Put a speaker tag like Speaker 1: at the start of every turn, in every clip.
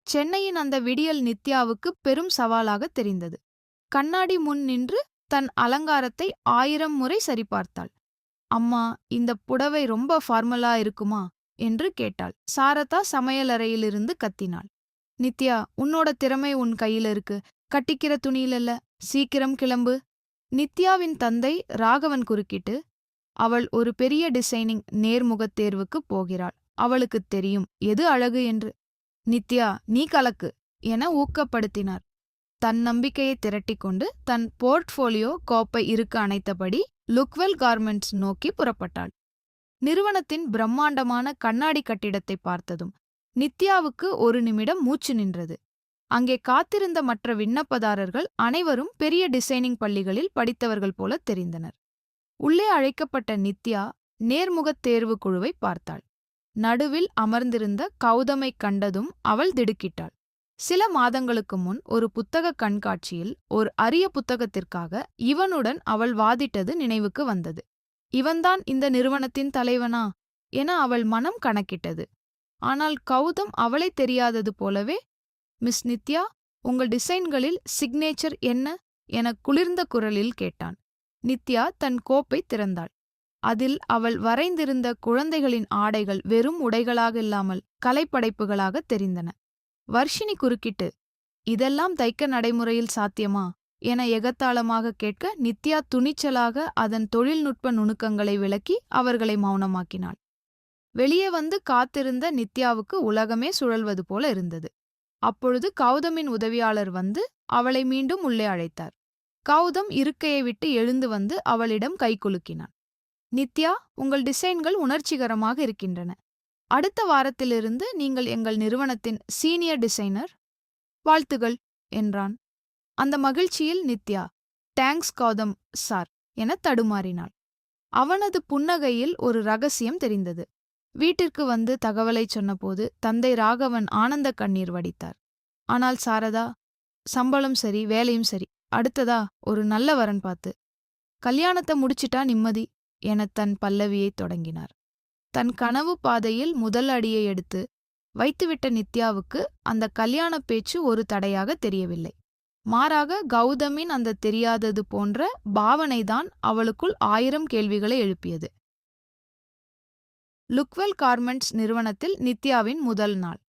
Speaker 1: சென்னையின் அந்த விடியல் நித்யாவுக்கு பெரும் சவாலாக தெரிந்தது. கண்ணாடி முன் நின்று தன் அலங்காரத்தை 1000 முறை சரிபார்த்தாள். அம்மா, இந்த புடவை ரொம்ப ஃபார்மலா இருக்குமா என்று கேட்டாள். சாரதா சமையலறையிலிருந்து கத்தினாள். நித்யா, உன்னோட திறமை உன் கையில இருக்கு, கட்டிக்கிற துணியிலல்ல, சீக்கிரம் கிளம்பு. நித்யாவின் தந்தை ராகவன் குறுக்கிட்டு, அவள் ஒரு பெரிய டிசைனிங் நேர்முகத் தேர்வுக்குப் போகிறாள், அவளுக்குத் தெரியும் எது அழகு என்று. நித்யா, நீ கலக்கு என ஊக்கப்படுத்தினார். தன் நம்பிக்கையை திரட்டிக்கொண்டு தன் போர்ட்ஃபோலியோ கோப்பை இருக்க அணைத்தபடி லுக்வெல் கார்மெண்ட்ஸ் நோக்கி புறப்பட்டாள். நிறுவனத்தின் பிரம்மாண்டமான கண்ணாடி கட்டிடத்தை பார்த்ததும் நித்யாவுக்கு ஒரு நிமிடம் மூச்சு நின்றது. அங்கே காத்திருந்த மற்ற விண்ணப்பதாரர்கள் அனைவரும் பெரிய டிசைனிங் பள்ளிகளில் படித்தவர்கள் போல தெரிந்தனர். உள்ளே அழைக்கப்பட்ட நித்யா நேர்முகத் தேர்வு குழுவை பார்த்தாள். நடுவில் அமர்ந்திருந்த கௌதமைக் கண்டதும் அவள் திடுக்கிட்டாள். சில மாதங்களுக்கு முன் ஒரு புத்தக கண்காட்சியில் ஒரு அரிய புத்தகத்திற்காக இவனுடன் அவள் வாதிட்டது நினைவுக்கு வந்தது. இவன்தான் இந்த நிறுவனத்தின் தலைவனா என அவள் மனம் கணக்கிட்டது. ஆனால் கௌதம் அவளை தெரியாதது போலவே, மிஸ் நித்யா, உங்கள் டிசைன்களில் சிக்னேச்சர் என்ன என குளிர்ந்த குரலில் கேட்டான். நித்யா தன் கோப்பை திறந்தாள். அதில் அவள் வரைந்திருந்த குழந்தைகளின் ஆடைகள் வெறும் உடைகளாக இல்லாமல் கலைப்படைப்புகளாக தெரிந்தன. வர்ஷினி குறுக்கிட்டு, இதெல்லாம் தைக்க நடைமுறையில் சாத்தியமா என எகத்தாளமாக கேட்க நித்யா துணிச்சலாக அதன் தொழில்நுட்ப நுணுக்கங்களை விளக்கி அவர்களை மௌனமாக்கினாள். வெளியே வந்து காத்திருந்த நித்யாவுக்கு உலகமே சுழல்வது போல இருந்தது. அப்பொழுது கௌதமின் உதவியாளர் வந்து அவளை மீண்டும் உள்ளே அழைத்தார். கௌதம் இருக்கையை விட்டு எழுந்து வந்து அவளிடம் கைகுலுக்கினான். நித்யா, உங்கள் டிசைன்கள் உணர்ச்சிகரமாக இருக்கின்றன. அடுத்த வாரத்திலிருந்து நீங்கள் எங்கள் நிறுவனத்தின் சீனியர் டிசைனர். வாழ்த்துகள் என்றான். அந்த மகிழ்ச்சியில் நித்யா, தேங்க்ஸ் கௌதம் சார் என தடுமாறினாள். அவனது புன்னகையில் ஒரு ரகசியம் தெரிந்தது. வீட்டிற்கு வந்து தகவலைச் சொன்னபோது தந்தை ராகவன் ஆனந்த கண்ணீர் வடித்தார். ஆனால் சாரதா, சம்பளம் சரி, வேலையும் சரி, அடுத்ததா ஒரு நல்ல வரன் பார்த்து கல்யாணத்தை முடிச்சிட்டா நிம்மதி என தன் பல்லவியைத் தொடங்கினார். தன் கனவு பாதையில் முதல் அடியை எடுத்து வைத்துவிட்ட நித்யாவுக்கு அந்த கல்யாண பேச்சு ஒரு தடையாக தெரியவில்லை. மாறாக கௌதமின் அந்த தெரியாதது போன்ற பாவனைதான் அவளுக்குள் 1000 கேள்விகளை எழுப்பியது. லுக்வெல் கார்மெண்ட்ஸ் நிறுவனத்தில் நித்யாவின் முதல் நாள்.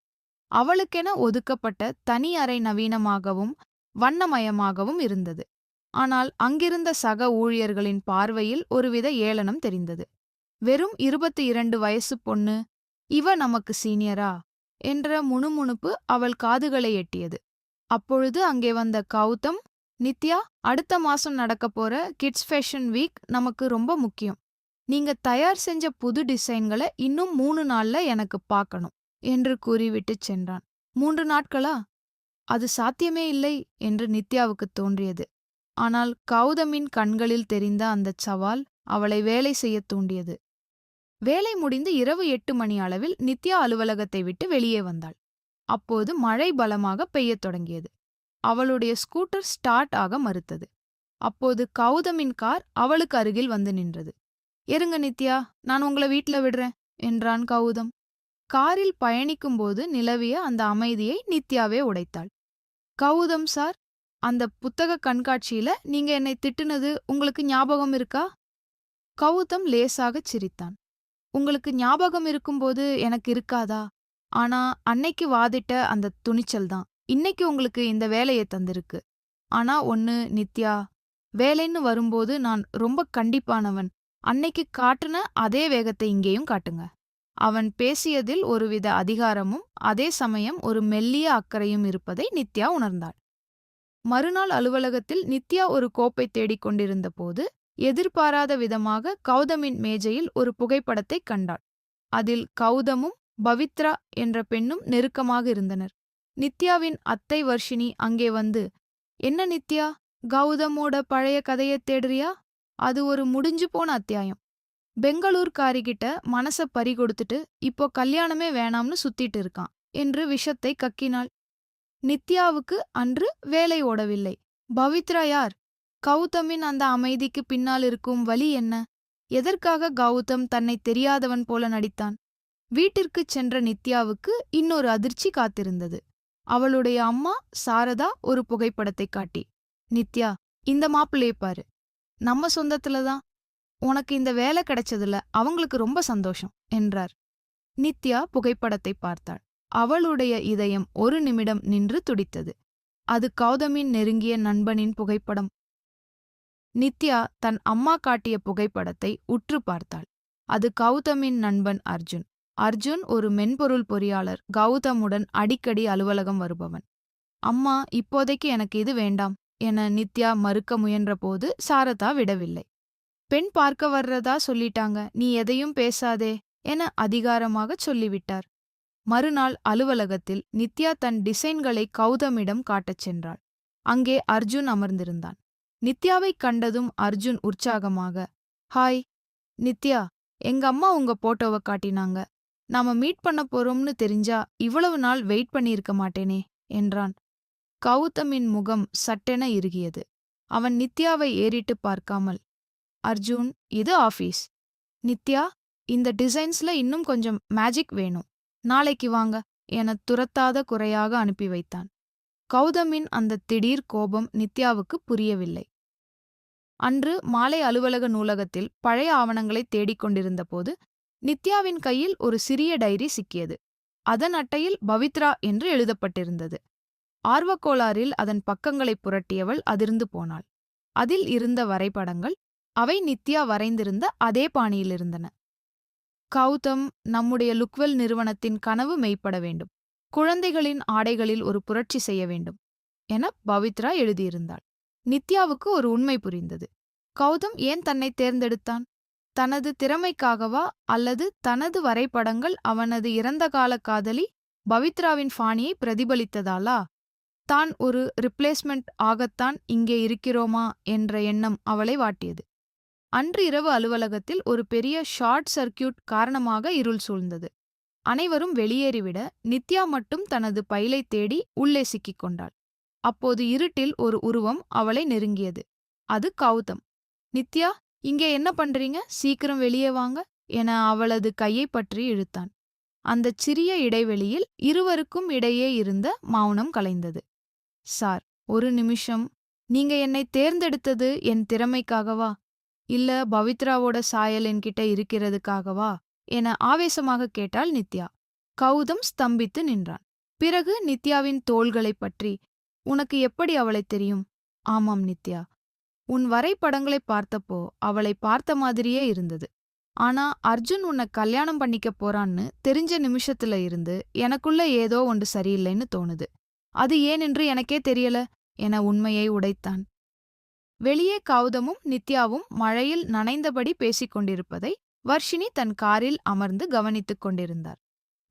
Speaker 1: அவளுக்கென ஒதுக்கப்பட்ட தனி அறை நவீனமாகவும் வண்ணமயமாகவும் இருந்தது. ஆனால் அங்கிருந்த சக ஊழியர்களின் பார்வையில் ஒருவித ஏளனம் தெரிந்தது. வெறும் 22 வயசு பொண்ணு, இவ நமக்கு சீனியரா என்ற முணுமுணுப்பு அவள் காதுகளை எட்டியது. அப்பொழுது அங்கே வந்த கௌதம், நித்யா, அடுத்த மாசம் நடக்கப்போற கிட்ஸ் ஃபேஷன் வீக் நமக்கு ரொம்ப முக்கியம். நீங்க தயார் செஞ்ச புது டிசைன்களை இன்னும் 3 நாள்ல எனக்கு பார்க்கணும் என்று கூறிவிட்டுச் சென்றான். 3 நாட்களா? அது சாத்தியமே இல்லை என்று நித்யாவுக்குத் தோன்றியது. ஆனால் கௌதமின் கண்களில் தெரிந்த அந்தச் சவால் அவளை வேலை செய்யத் தூண்டியது. வேலை முடிந்து இரவு 8 மணி அளவில் நித்யா அலுவலகத்தை விட்டு வெளியே வந்தாள். அப்போது மழை பலமாக பெய்யத் தொடங்கியது. அவளுடைய ஸ்கூட்டர் ஸ்டார்ட் ஆக மறுத்தது. அப்போது கௌதமின் கார் அவளுக்கு அருகில் வந்து நின்றது. "இருங்க நித்யா, நான் உங்களை வீட்ல விடுறேன்" என்றான் கௌதம். காரில் பயணிக்கும்போது நிலவிய அந்த அமைதியை நித்யாவே உடைத்தாள். "கௌதம் சார், அந்த புத்தக கண்காட்சியில நீங்க என்னை திட்டுனது உங்களுக்கு ஞாபகம் இருக்கா?" கௌதம் லேசாகச் சிரித்தான். "உங்களுக்கு ஞாபகம் இருக்கும்போது எனக்கு இருக்காதா? ஆனா அன்னைக்கு வாதிட்ட அந்த துணிச்சல்தான் இன்னைக்கு உங்களுக்கு இந்த வேலையை தந்திருக்கு. ஆனா ஒன்னு நித்யா, வேலைன்னு வரும்போது நான் ரொம்ப கண்டிப்பானவன். அன்னைக்கு காட்டுன அதே வேகத்தை இங்கேயும் காட்டுங்க." அவன் பேசியதில் ஒருவித அதிகாரமும் அதே சமயம் ஒரு மெல்லிய அக்கறையும் இருப்பதை நித்யா உணர்ந்தாள். மறுநாள் அலுவலகத்தில் நித்யா ஒரு கோப்பை தேடிக் கொண்டிருந்த போது எதிர்பாராத விதமாக கௌதமின் மேஜையில் ஒரு புகைப்படத்தைக் கண்டாள். அதில் கௌதமும் பவித்ரா என்ற பெண்ணும் நெருக்கமாக இருந்தனர். நித்யாவின் அத்தை வர்ஷினி அங்கே வந்து, "என்ன நித்யா, கௌதமோட பழைய கதையைத் தேடுறியா? அது ஒரு முடிஞ்சு போன அத்தியாயம். பெங்களூர்காரிகிட்ட மனச பறி கொடுத்துட்டு இப்போ கல்யாணமே வேணாம்னு சுத்திட்டு இருக்கான்" என்று விஷத்தை கக்கினாள். நித்யாவுக்கு அன்று வேலை ஓடவில்லை. பவித்ரா யார்? கௌதமின் அந்த அமைதிக்கு பின்னால் இருக்கும் வலி என்ன? எதற்காக கௌதம் தன்னை தெரியாதவன் போல நடித்தான்? வீட்டிற்குச் சென்ற நித்யாவுக்கு இன்னொரு அதிர்ச்சி காத்திருந்தது. அவளுடைய அம்மா சாரதா ஒரு புகைப்படத்தை காட்டி, நித்யா, இந்த மாப்பிள்ளைய பாரு, நம்ம சொந்தத்துல தான். உனக்கு இந்த வேலை கிடைச்சதுல அவங்களுக்கு ரொம்ப சந்தோஷம் என்றார். நித்யா புகைப்படத்தை பார்த்தாள். அவளுடைய இதயம் ஒரு நிமிடம் நின்று துடித்தது. அது கௌதமின் நெருங்கிய நண்பனின் புகைப்படம். நித்யா தன் அம்மா காட்டிய புகைப்படத்தை உற்று பார்த்தாள். அது கௌதமின் நண்பன் அர்ஜுன். அர்ஜுன் ஒரு மென்பொருள் பொறியாளர், கௌதமுடன் அடிக்கடி அலுவலகம் வருபவன். அம்மா, இப்போதைக்கு எனக்கு இது வேண்டாம் என நித்யா மறுக்க முயன்றபோது சாரதா விடவில்லை. பெண் பார்க்க வர்றதா சொல்லிட்டாங்க, நீ எதையும் பேசாதே என அதிகாரமாகச் சொல்லிவிட்டார். மறுநாள் அலுவலகத்தில் நித்யா தன் டிசைன்களை கௌதமிடம் காட்டச் சென்றாள். அங்கே அர்ஜுன் அமர்ந்திருந்தான். நித்யாவைக் கண்டதும் அர்ஜுன் உற்சாகமாக, ஹாய் நித்யா, எங்க அம்மா உங்க போட்டோவை காட்டினாங்க. நாம மீட் பண்ண போறோம்னு தெரிஞ்சா இவ்வளவு நாள் வெயிட் பண்ணியிருக்க மாட்டேனே என்றான். கௌதமின் முகம் சட்டென இறுகியது. அவன் நித்யாவை ஏறிட்டு பார்க்காமல், அர்ஜுன், இது ஆபீஸ். நித்யா, இந்த டிசைன்ஸ்ல இன்னும் கொஞ்சம் மேஜிக் வேணும், நாளைக்கு வாங்க என துரத்தாத குறையாக அனுப்பி வைத்தான். கௌதமின் அந்த திடீர் கோபம் நித்யாவுக்கு புரியவில்லை. அன்று மாலை அலுவலக நூலகத்தில் பழைய ஆவணங்களை தேடிக் கொண்டிருந்தபோது நித்யாவின் கையில் ஒரு சிறிய டைரி சிக்கியது. அதன் அட்டையில் பவித்ரா என்று எழுதப்பட்டிருந்தது. ஆர்வக்கோளாறில் அதன் பக்கங்களை புரட்டியவள் அதிர்ந்து போனாள். அதில் இருந்த வரைபடங்கள் அவை நித்யா வரைந்திருந்த அதே பாணியிலிருந்தன. கௌதம், நம்முடைய லுக்வெல் நிறுவனத்தின் கனவு மெய்ப்பட வேண்டும். குழந்தைகளின் ஆடைகளில் ஒரு புரட்சி செய்ய வேண்டும் என பவித்ரா எழுதியிருந்தாள். நித்யாவுக்கு ஒரு உண்மை புரிந்தது. கௌதம் ஏன் தன்னை தேர்ந்தெடுத்தான்? தனது திறமைக்காகவா, அல்லது தனது வரைபடங்கள் அவனது இறந்தகால காதலி பவித்ராவின் ஃபாணியை பிரதிபலித்ததாலா? தான் ஒரு ரிப்ளேஸ்மெண்ட் ஆகத்தான் இங்கே இருக்கிறோமா என்ற எண்ணம் அவளை வாட்டியது. அன்று இரவு அலுவலகத்தில் ஒரு பெரிய ஷார்ட் சர்க்கியூட் காரணமாக இருள் சூழ்ந்தது. அனைவரும் வெளியேறிவிட நித்யா மட்டும் தனது பைலை தேடி உள்ளே சிக்கிக் கொண்டாள். அப்போது இருட்டில் ஒரு உருவம் அவளை நெருங்கியது. அது கௌதம். நித்யா, இங்கே என்ன பண்றீங்க? சீக்கிரம் வெளியே வாங்க என அவளது கையை பற்றி இழுத்தான். அந்தச் சிறிய இடைவெளியில் இருவருக்கும் இடையே இருந்த மௌனம் கலைந்தது. சார், ஒரு நிமிஷம். நீங்க என்னை தேர்ந்தெடுத்தது என் திறமைக்காகவா, இல்ல பவித்ராவோட சாயல் என்கிட்ட இருக்கிறதுக்காகவா என ஆவேசமாக கேட்டாள் நித்யா. கௌதம் ஸ்தம்பித்து நின்றான். பிறகு நித்யாவின் தோள்களைப் பற்றி, உனக்கு எப்படி அவளை தெரியும்? ஆமாம் நித்யா, உன் வரைபடங்களை பார்த்தப்போ அவளை பார்த்த மாதிரியே இருந்தது. ஆனா அர்ஜுன் உன்னை கல்யாணம் பண்ணிக்க போறான்னு தெரிஞ்ச நிமிஷத்துல இருந்து எனக்குள்ள ஏதோ ஒன்று சரியில்லைன்னு தோணுது. அது ஏனென்று எனக்கே தெரியல என உண்மையை உடைத்தான். வெளியே கௌதமும் நித்யாவும் மழையில் நனைந்தபடி பேசிக் கொண்டிருப்பதை வர்ஷினி தன் காரில் அமர்ந்து கவனித்துக் கொண்டிருந்தார்.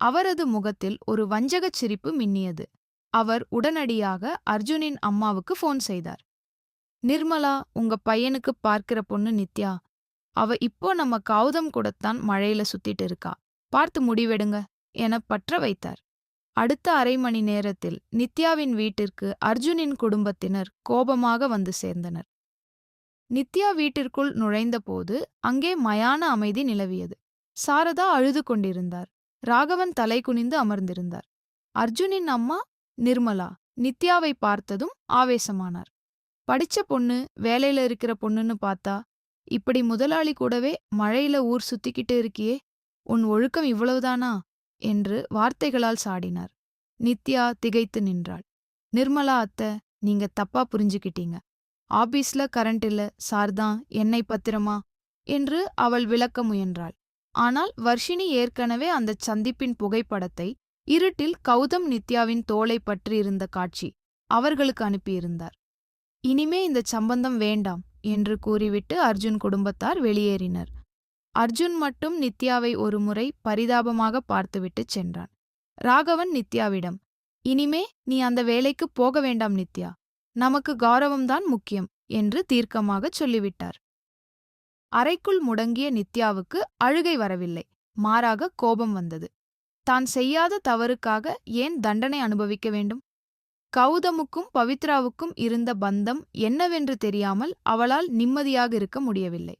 Speaker 1: அவரது முகத்தில் ஒரு வஞ்சகச் சிரிப்பு மின்னியது. அவர் உடனடியாக அர்ஜுனின் அம்மாவுக்கு ஃபோன் செய்தார். நிர்மலா, உங்க பையனுக்கு பார்க்கிற பொண்ணு நித்யா. அவ இப்போ நம்ம கௌதம் கூடத்தான் மழையில சுத்திட்டு இருக்கா. பார்த்து முடிவெடுங்க என பற்ற வைத்தார். அடுத்த அரை மணி நேரத்தில் நித்யாவின் வீட்டிற்கு அர்ஜுனின் குடும்பத்தினர் கோபமாக வந்து சேர்ந்தனர். நித்யா வீட்டிற்குள் நுழைந்தபோது அங்கே மயான அமைதி நிலவியது. சாரதா அழுது கொண்டிருந்தார். ராகவன் தலை குனிந்து அமர்ந்திருந்தார். அர்ஜுனின் அம்மா நிர்மலா நித்யாவை பார்த்ததும் ஆவேசமானார். படிச்ச பொண்ணு, வேலையில இருக்கிற பொண்ணுன்னு பார்த்தா இப்படி முதலாளி கூடவே மழையில ஊர் சுத்திக்கிட்டு இருக்கியே, உன் ஒழுக்கம் இவ்வளவுதானா என்று வார்த்தைகளால் சாடினார். நித்யா திகைத்து நின்றாள். நிர்மலா அத்தை, நீங்க தப்பா புரிஞ்சுக்கிட்டீங்க. ஆபீஸ்ல கரண்ட் இல்ல, சார்தான் என்னை பத்திரமா என்று அவள் விளக்க முயன்றாள். ஆனால் வர்ஷினி ஏற்கனவே அந்தச் சந்திப்பின் புகைப்படத்தை இருட்டில் கௌதம் நித்யாவின் தோளை பற்றியிருந்த காட்சி அவர்களுக்கு அனுப்பியிருந்தார். இனிமே இந்தச் சம்பந்தம் வேண்டாம் என்று கூறிவிட்டு அர்ஜுன் குடும்பத்தார் வெளியேறினர். அர்ஜுன் மட்டும் நித்யாவை ஒருமுறை பரிதாபமாக பார்த்துவிட்டுச் சென்றான். ராகவன் நித்யாவிடம், இனிமே நீ அந்த வேலைக்கு போக வேண்டாம் நித்யா, நமக்கு கௌரவம்தான் முக்கியம் என்று தீர்க்கமாகச் சொல்லிவிட்டார். அறைக்குள் முடங்கிய நித்யாவுக்கு அழுகை வரவில்லை, மாறாக கோபம் வந்தது. தான் செய்யாத தவறுக்காக ஏன் தண்டனை அனுபவிக்க வேண்டும்? கௌதமுக்கும் பவித்ராவுக்கும் இருந்த பந்தம் என்னவென்று தெரியாமல் அவளால் நிம்மதியாக இருக்க முடியவில்லை.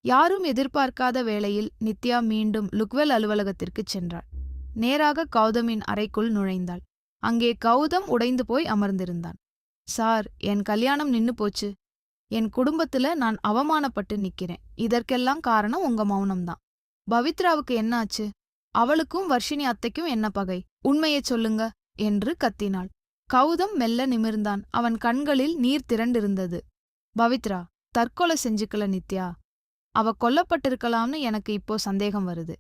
Speaker 1: யாரும் எதிர்பார்க்காத வேளையில் நித்யா மீண்டும் லுக்வெல் அலுவலகத்திற்குச் சென்றாள். நேராக கௌதமின் அறைக்குள் நுழைந்தாள். அங்கே கௌதம் உடைந்து போய் அமர்ந்திருந்தான். சார், என் கல்யாணம் நின்னு போச்சு. என் குடும்பத்துல நான் அவமானப்பட்டு நிக்கிறேன். இதற்கெல்லாம் காரணம் உங்க மௌனம்தான். பவித்ராவுக்கு என்ன ஆச்சு? அவளுக்கும் வர்ஷினி அத்தைக்கும் என்ன பகை? உண்மையைச் சொல்லுங்க என்று கத்தினாள். கௌதம் மெல்ல நிமிர்ந்தான். அவன் கண்களில் நீர் திரண்டிருந்தது. பவித்ரா தற்கொலை செஞ்சுக்கல நித்யா. அவ கொல்லப்பட்டிருக்கலாம்னு எனக்கு இப்போ சந்தேகம் வருது.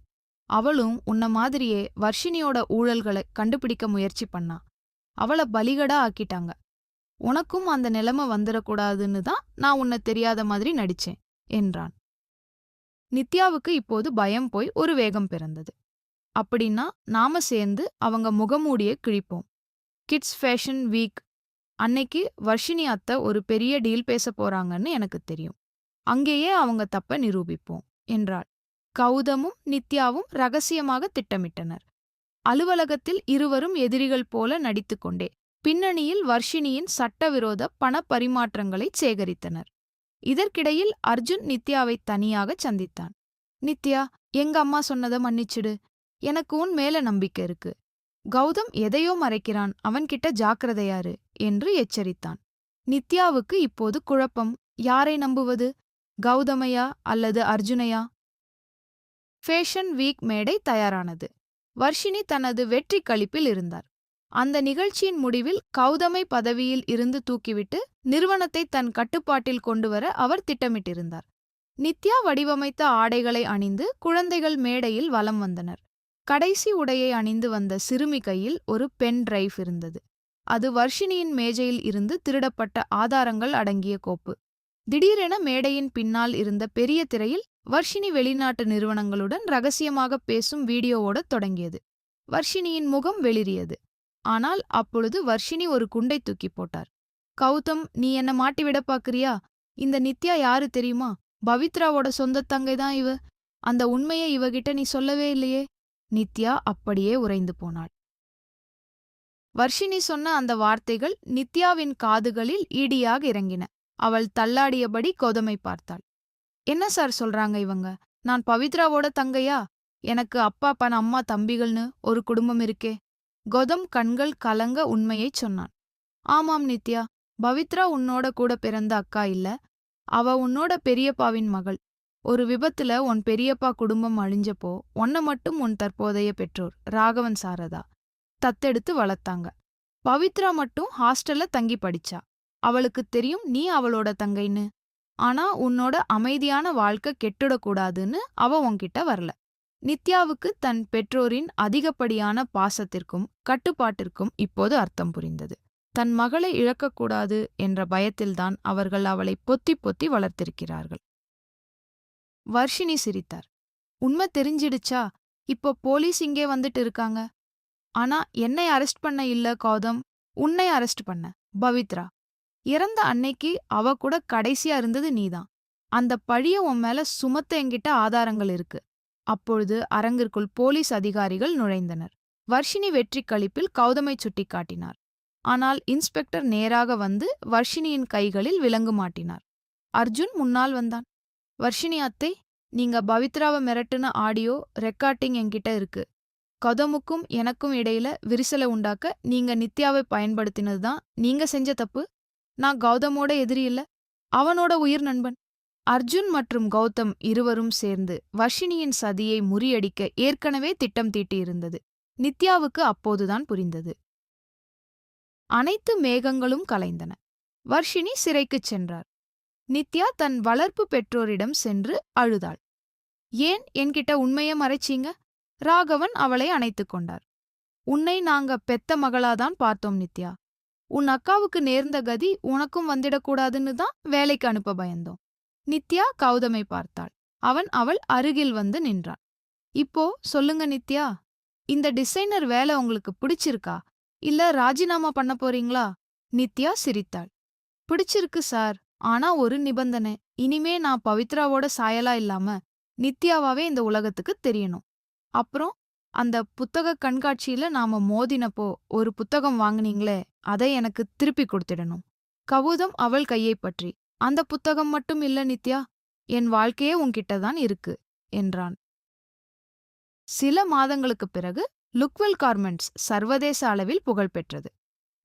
Speaker 1: அவளும் உன்ன மாதிரியே வர்ஷினியோட ஊழல்களை கண்டுபிடிக்க முயற்சி பண்ணா. அவள பலிகடா ஆக்கிட்டாங்க. உனக்கும் அந்த நிலைமை வந்துடக்கூடாதுன்னு தான் நான் உன்னை தெரியாத மாதிரி நடிச்சேன் என்றான். நித்யாவுக்கு இப்போது பயம் போய் ஒரு வேகம் பிறந்தது. அப்படின்னா நாம சேர்ந்து அவங்க முகமூடியை கிழிப்போம். கிட்ஸ் ஃபேஷன் வீக் அன்னைக்கு வர்ஷினி அத்தை ஒரு பெரிய டீல் பேச போறாங்கன்னு எனக்கு தெரியும். அங்கேயே அவங்க தப்ப நிரூபிப்போம் என்றாள். கௌதமும் நித்யாவும் ரகசியமாக திட்டமிட்டனர். அலுவலகத்தில் இருவரும் எதிரிகள் போல நடித்துக்கொண்டே பின்னணியில் வர்ஷினியின் சட்டவிரோத பண பரிமாற்றங்களைச் சேகரித்தனர். இதற்கிடையில் அர்ஜுன் நித்யாவை தனியாகச் சந்தித்தான். நித்யா, எங்க அம்மா சொன்னதை மன்னிச்சிடு. எனக்கு உன் மேல நம்பிக்கை இருக்கு. கௌதம் எதையோ மறைக்கிறான், அவன்கிட்ட ஜாக்கிரதையாரு என்று எச்சரித்தான். நித்யாவுக்கு இப்போது குழப்பம். யாரை நம்புவது? கௌதமையா அல்லது அர்ஜுனையா? ஃபேஷன் வீக் மேடை தயாரானது. வர்ஷினி தனது வெற்றி களிப்பில் இருந்தார். அந்த நிகழ்ச்சியின் முடிவில் கௌதமை பதவியில் இருந்து தூக்கிவிட்டு நிறுவனத்தை தன் கட்டுப்பாட்டில் கொண்டுவர அவர் திட்டமிட்டிருந்தார். நித்யா வடிவமைத்த ஆடைகளை அணிந்து குழந்தைகள் மேடையில் வலம் வந்தனர். கடைசி உடையை அணிந்து வந்த சிறுமி கையில் ஒரு பென் டிரைவ் இருந்தது. அது வர்ஷினியின் மேஜையில் இருந்து திருடப்பட்ட ஆதாரங்கள் அடங்கிய கோப்பு. திடீரென மேடையின் பின்னால் இருந்த பெரிய திரையில் வர்ஷினி வெளிநாட்டு நிறுவனங்களுடன் ரகசியமாக பேசும் வீடியோவோடத் தொடங்கியது. வர்ஷினியின் முகம் வெளிரியது. ஆனால் அப்பொழுது வர்ஷினி ஒரு குண்டை தூக்கி போட்டார். கௌதம், நீ என்ன மாட்டிவிட பாக்குறியா? இந்த நித்யா யாரு தெரியுமா? பவித்ராவோட சொந்த தங்கைதான் இவ. அந்த உண்மையை இவகிட்ட நீ சொல்லவே இல்லையே. நித்யா அப்படியே உறைந்து போனாள். வர்ஷினி சொன்ன அந்த வார்த்தைகள் நித்யாவின் காதுகளில் ஈடியாக இறங்கின. அவள் தள்ளாடியபடி கௌதமை பார்த்தாள். என்ன சார் சொல்றாங்க இவங்க? நான் பவித்ராவோட தங்கையா? எனக்கு அப்பா அம்மா தம்பிகள்னு ஒரு குடும்பம் இருக்கே. கௌதம் கண்கள் கலங்க உண்மையைச் சொன்னான். ஆமாம் நித்யா, பவித்ரா உன்னோட கூட பிறந்த அக்கா இல்ல. அவ உன்னோட பெரியப்பாவின் மகள். ஒரு விபத்துல உன் பெரியப்பா குடும்பம் அழிஞ்சப்போ உன்னை மட்டும் உன் தற்போதைய பெற்றோர் ராகவன் சாரதா தத்தெடுத்து வளர்த்தாங்க. பவித்ரா மட்டும் ஹாஸ்டல்ல தங்கி படிச்சா. அவளுக்கு தெரியும் நீ அவளோட தங்கைன்னு. ஆனா உன்னோட அமைதியான வாழ்க்கை கெட்டுடக்கூடாதுன்னு அவ உன்கிட்ட வரல. நித்யாவுக்கு தன் பெற்றோரின் அதிகப்படியான பாசத்திற்கும் கட்டுப்பாட்டிற்கும் இப்போது அர்த்தம் புரிந்தது. தன் மகளை இழக்கக்கூடாது என்ற பயத்தில்தான் அவர்கள் அவளை பொத்தி பொத்தி வளர்த்திருக்கிறார்கள். வர்ஷினி சிரித்தார். உண்மை தெரிஞ்சிடுச்சா? இப்போ போலீஸ் இங்கே வந்துட்டு இருக்காங்க. ஆனா என்னை அரெஸ்ட் பண்ண இல்ல கௌதம், உன்னை அரெஸ்ட் பண்ண. பவித்ரா இறந்த அன்னைக்கு அவ கூட கடைசியா இருந்தது நீதான். அந்த பழிய உன் மேல சுமத்த என்கிட்ட ஆதாரங்கள் இருக்கு. அப்பொழுது அரங்கிற்குள் போலீஸ் அதிகாரிகள் நுழைந்தனர். வர்ஷினி வெற்றி களிப்பில் கௌதமை சுட்டிக்காட்டினார். ஆனால் இன்ஸ்பெக்டர் நேராக வந்து வர்ஷினியின் கைகளில் விலங்கு மாட்டினார். அர்ஜுன் முன்னால் வந்தான். வர்ஷினி அத்தை, நீங்க பவித்ராவை மிரட்டுன ஆடியோ ரெக்கார்டிங் என்கிட்ட இருக்கு. கௌதமுக்கும் எனக்கும் இடையில விரிசலை உண்டாக்க நீங்க நித்யாவை பயன்படுத்தினதுதான் நீங்க செஞ்ச தப்பு. நான் கௌதமோட எதிரி இல்ல, அவனோட உயிர் நண்பன். அர்ஜுன் மற்றும் கௌதம் இருவரும் சேர்ந்து வர்ஷினியின் சதியை முறியடிக்க ஏற்கனவே திட்டம் தீட்டியிருந்தது. நித்யாவுக்கு அப்போதுதான் புரிந்தது. அனைத்து மேகங்களும் கலைந்தன. வர்ஷினி சிறைக்குச் சென்றார். நித்யா தன் வளர்ப்பு பெற்றோரிடம் சென்று அழுதாள். ஏன் என்கிட்ட உண்மைய மறைச்சீங்க? ராகவன் அவளை அணைத்துக் கொண்டார். உன்னை நாங்க பெத்த மகளாதான் பார்த்தோம் நித்யா. உன் அக்காவுக்கு நேர்ந்த கதி உனக்கும் வந்திடக்கூடாதுன்னு தான் வேலைக்கு அனுப்ப பயந்தோம். நித்யா கௌதமை பார்த்தாள். அவன் அவள் அருகில் வந்து நின்றான். இப்போ சொல்லுங்க நித்யா, இந்த டிசைனர் வேலை உங்களுக்கு பிடிச்சிருக்கா இல்ல ராஜினாமா பண்ண போறீங்களா? நித்யா சிரித்தாள். பிடிச்சிருக்கு சார், ஆனா ஒரு நிபந்தனை. இனிமே நான் பவித்ராவோட சாயலா இல்லாம நித்யாவாவே இந்த உலகத்துக்கு தெரியணும். அப்புறம் அந்த புத்தக கண்காட்சியில நாம மோதினப்போ ஒரு புத்தகம் வாங்குனீங்களே, அதை எனக்கு திருப்பி கொடுத்திடணும். கௌதம் அவள் கையை பற்றி, அந்த புத்தகம் மட்டும் இல்ல நித்யா, என் வாழ்க்கையே உன்கிட்டதான் இருக்கு என்றான். சில மாதங்களுக்குப் பிறகு லுக்வெல் கார்மெண்ட்ஸ் சர்வதேச அளவில் புகழ்பெற்றது.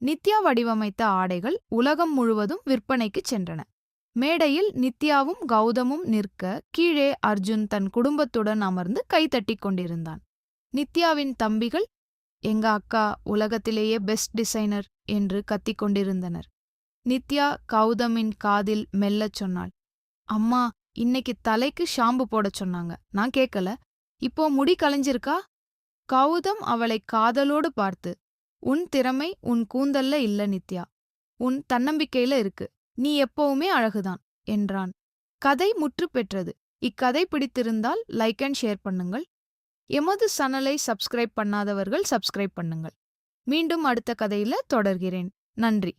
Speaker 1: நித்யா வடிவமைத்த ஆடைகள் உலகம் முழுவதும் விற்பனைக்குச் சென்றன. மேடையில் நித்யாவும் கௌதமும் நிற்க கீழே அர்ஜுன் தன் குடும்பத்துடன் அமர்ந்து கைதட்டிக் கொண்டிருந்தான். நித்யாவின் தம்பிகள், எங்க அக்கா உலகத்திலேயே பெஸ்ட் டிசைனர் என்று கத்திக் கொண்டிருந்தனர். நித்யா கௌதமின் காதில் மெல்லச் சொன்னாள், அம்மா, இன்னைக்கு தலைக்கு ஷாம்பு போடச் சொன்னாங்க, நான் கேட்கல. இப்போ முடி கலைஞ்சிருக்கா? கௌதம் அவளை காதலோடு பார்த்து, உன் திறமை உன் கூந்தல்ல இல்ல நித்யா, உன் தன்னம்பிக்கையில இருக்கு. நீ எப்பவுமே அழகுதான் என்றான். கதை முற்று பெற்றது. இக்கதை பிடித்திருந்தால் லைக் அண்ட் ஷேர் பண்ணுங்கள். எமது சேனலை சப்ஸ்கிரைப் பண்ணாதவர்கள் சப்ஸ்கிரைப் பண்ணுங்கள். மீண்டும் அடுத்த கதையில தொடர்கிறேன். நன்றி.